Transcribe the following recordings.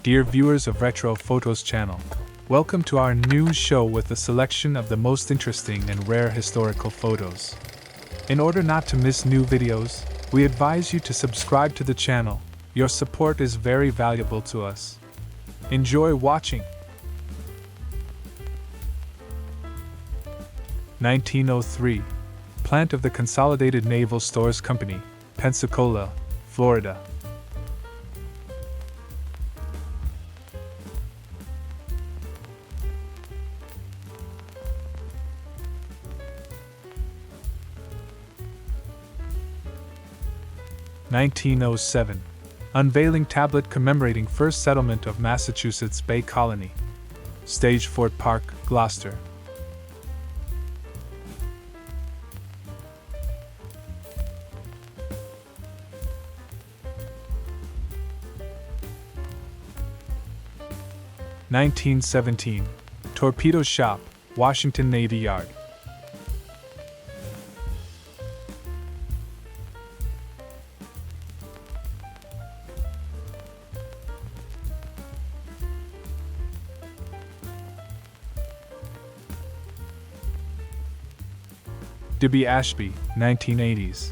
Dear viewers of Retro Photos channel, welcome to our new show with a selection of the most interesting and rare historical photos. In order not to miss new videos, we advise you to subscribe to the channel. Your support is very valuable to us. Enjoy watching. 1903. Plant of the Consolidated Naval Stores Company, Pensacola, Florida. (1907) Unveiling tablet commemorating first settlement of Massachusetts Bay Colony. Stage Fort Park, Gloucester. (1917) Torpedo Shop, Washington Navy Yard. Dibby Ashby, 1980s.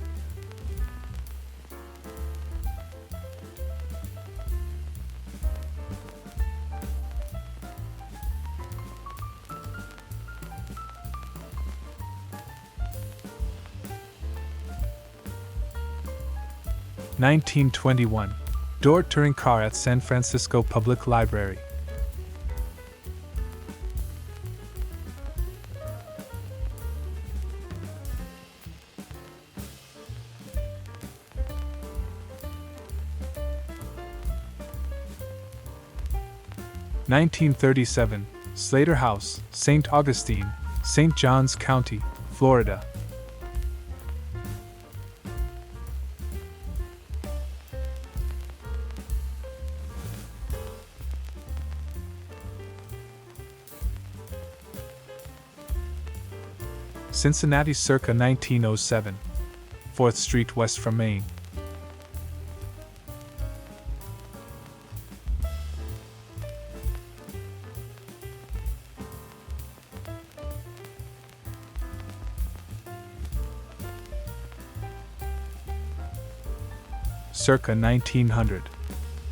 (1921) Door touring car at San Francisco Public Library. (1937) Slater House, St. Augustine, St. Johns County, Florida. Cincinnati circa 1907. 4th Street west from Main. Circa 1900.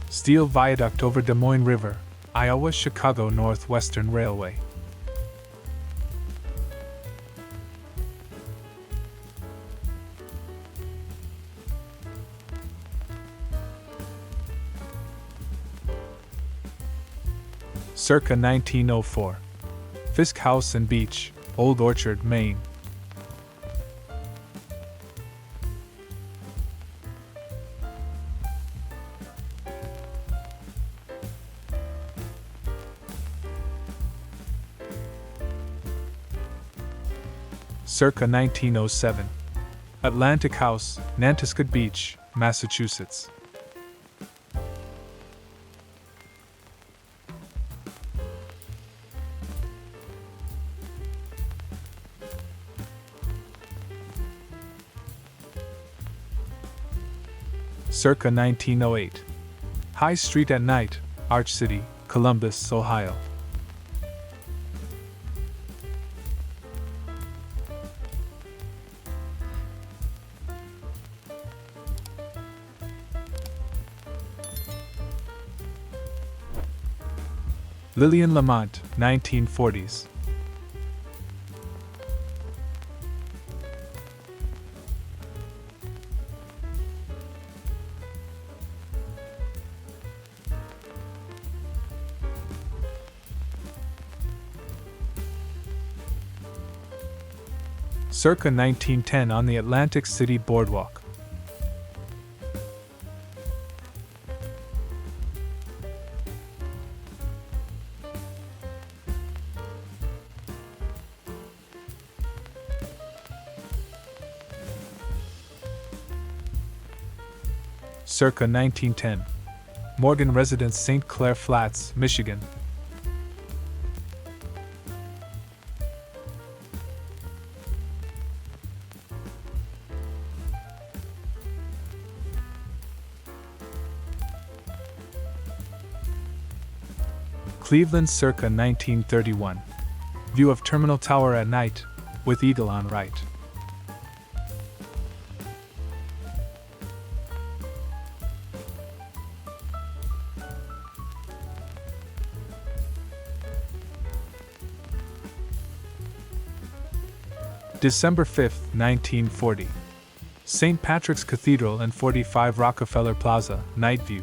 Steel viaduct over Des Moines River, Iowa Chicago Northwestern Railway. Circa 1904. Fisk House and Beach, Old Orchard, Maine. Circa 1907. Atlantic House, Nantasket Beach, Massachusetts. Circa 1908. High Street at Night, Arch City, Columbus, Ohio. Lillian Lamont, 1940s. Circa 1910 on the Atlantic City Boardwalk. Circa 1910. Morgan Residence, St. Clair Flats, Michigan. Cleveland circa 1931. View of Terminal Tower at night, with eagle on right. December 5, 1940. St. Patrick's Cathedral and 45 Rockefeller Plaza, night view.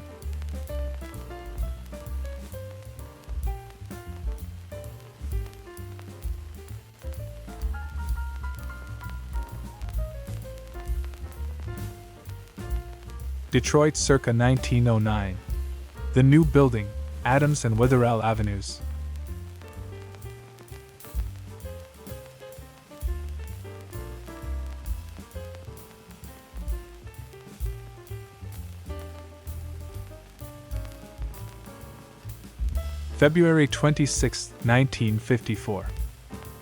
Detroit circa 1909. The new building, Adams and Witherell Avenues. February 26, 1954.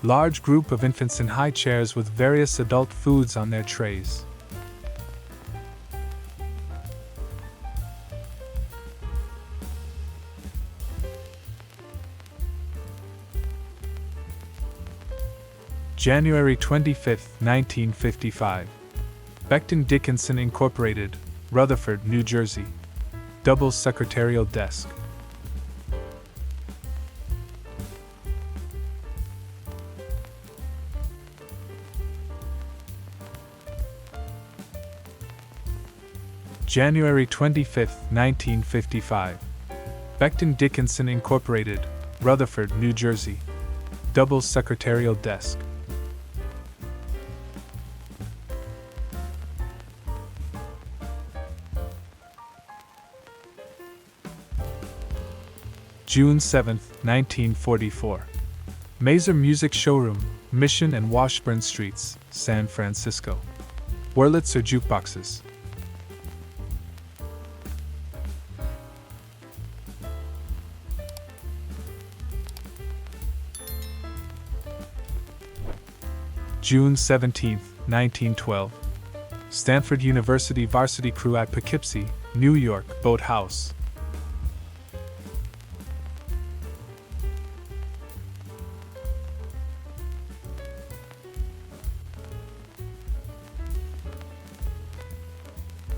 Large group of infants in high chairs with various adult foods on their trays. January 25, 1955. Becton Dickinson Incorporated, Rutherford, New Jersey. Double secretarial desk. January 25, 1955. Becton Dickinson Incorporated, Rutherford, New Jersey. Double secretarial desk. June 7, 1944. Mazer Music Showroom, Mission and Washburn Streets, San Francisco. Wurlitzer jukeboxes. June 17, 1912. Stanford University Varsity Crew at Poughkeepsie, New York, Boat House.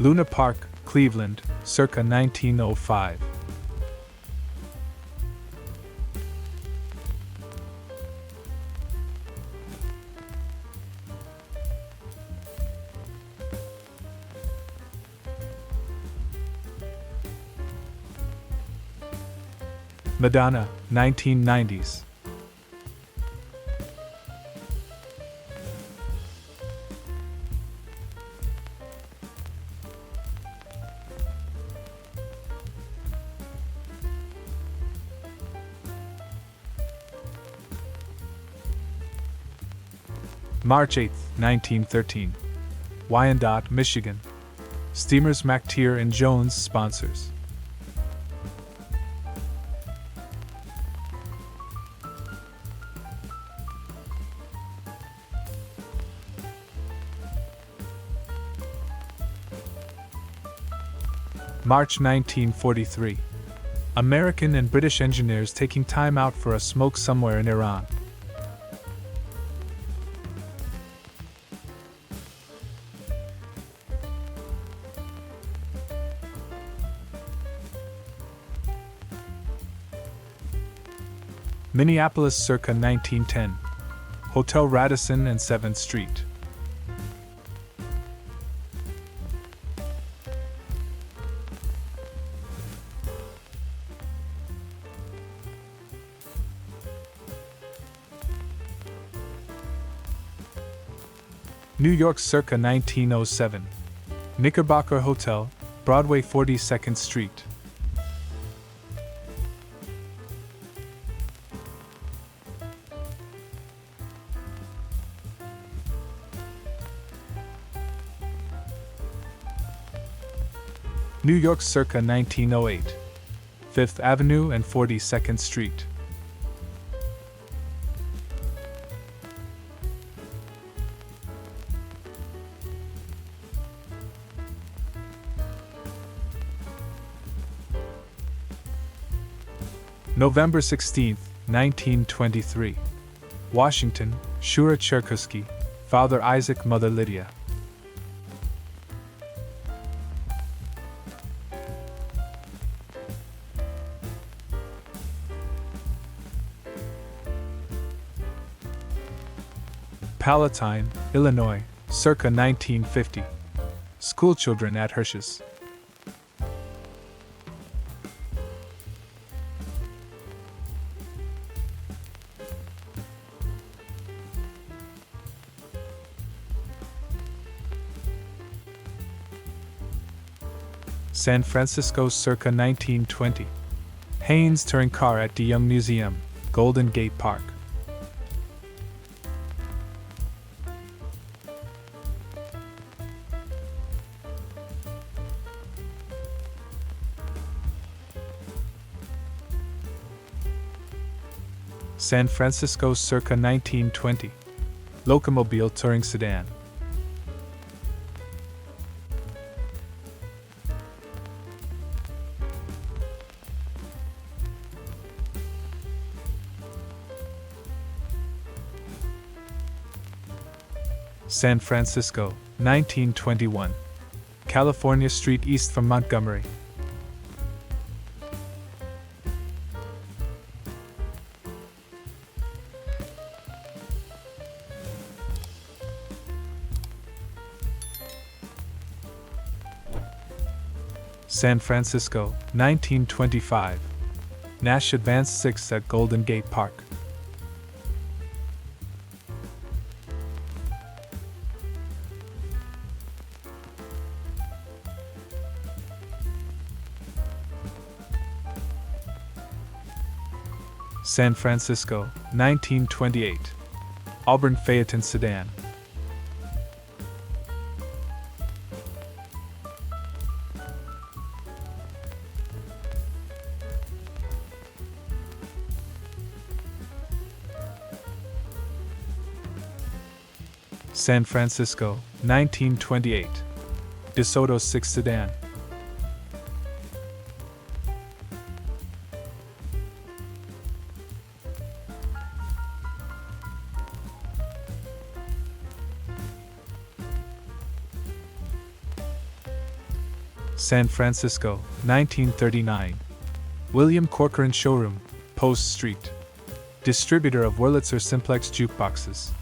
Luna Park, Cleveland, circa 1905. Madonna, 1990s. March 8, 1913. Wyandotte, Michigan. Steamers McTeer and Jones sponsors. March 1943. American and British engineers taking time out for a smoke somewhere in Iran. Minneapolis circa 1910. Hotel Radisson and 7th Street. New York circa 1907. Knickerbocker Hotel, Broadway 42nd Street. New York circa 1908. 5th Avenue and 42nd Street. November 16, 1923. Washington, Shura Cherkasky, Father Isaac, Mother Lydia. Palatine, Illinois, circa 1950. Schoolchildren at Hirsch's. San Francisco circa 1920. Haynes touring car at De Young Museum, Golden Gate Park. San Francisco circa 1920. Locomobile touring sedan. San Francisco, 1921. California Street east from Montgomery. San Francisco, 1925. Nash Advanced 6 at Golden Gate Park. San Francisco, 1928. Auburn Phaeton sedan. San Francisco, 1928. DeSoto 6 sedan. San Francisco, 1939. William Corcoran Showroom, Post Street. Distributor of Wurlitzer Simplex jukeboxes.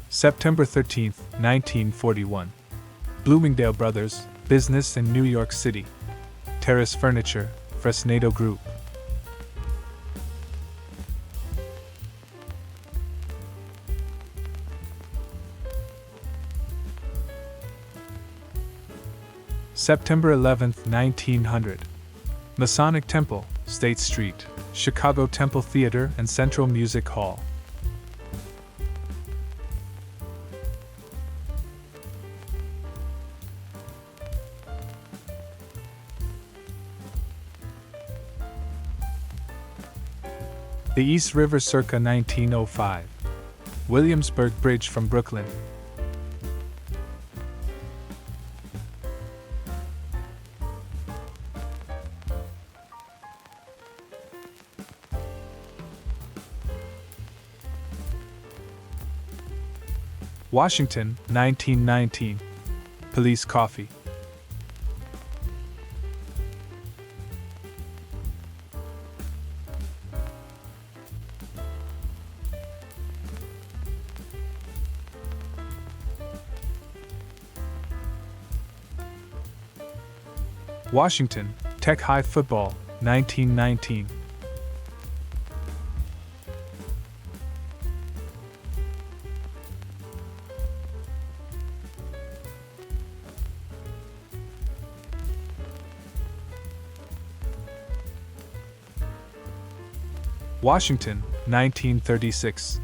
September 13, 1941. Bloomingdale Brothers, Business in New York City. Terrace Furniture, Fresnado Group. September 11, 1900. Masonic Temple, State Street, Chicago Temple Theater and Central Music Hall. The East River circa 1905. Williamsburg Bridge from Brooklyn. Washington, 1919. Police Coffee. Washington, Tech High Football, 1919. Washington, 1936.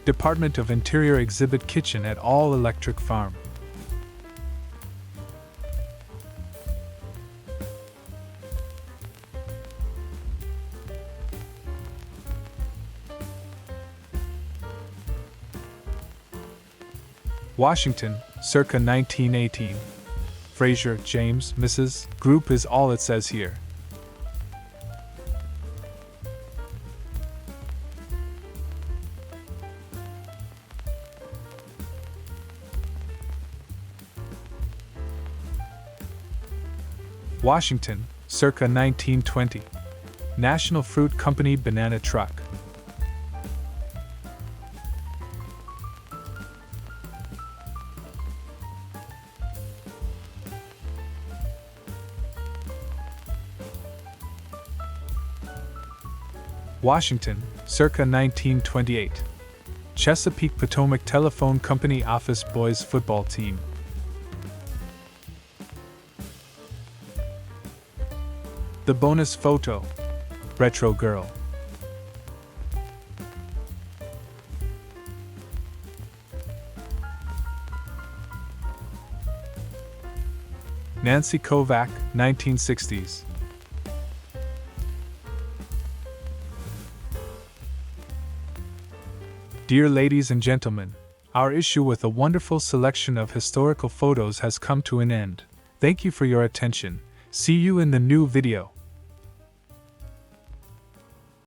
Department of Interior Exhibit Kitchen at All Electric Farm. Washington, circa 1918. Fraser, James, Mrs. Group is all it says here. Washington, circa 1920. National Fruit Company banana truck. Washington, circa 1928. Chesapeake Potomac Telephone Company Office Boys Football Team. The bonus photo. Retro Girl. Nancy Kovac, 1960s. Dear ladies and gentlemen, our issue with a wonderful selection of historical photos has come to an end. Thank you for your attention. See you in the new video.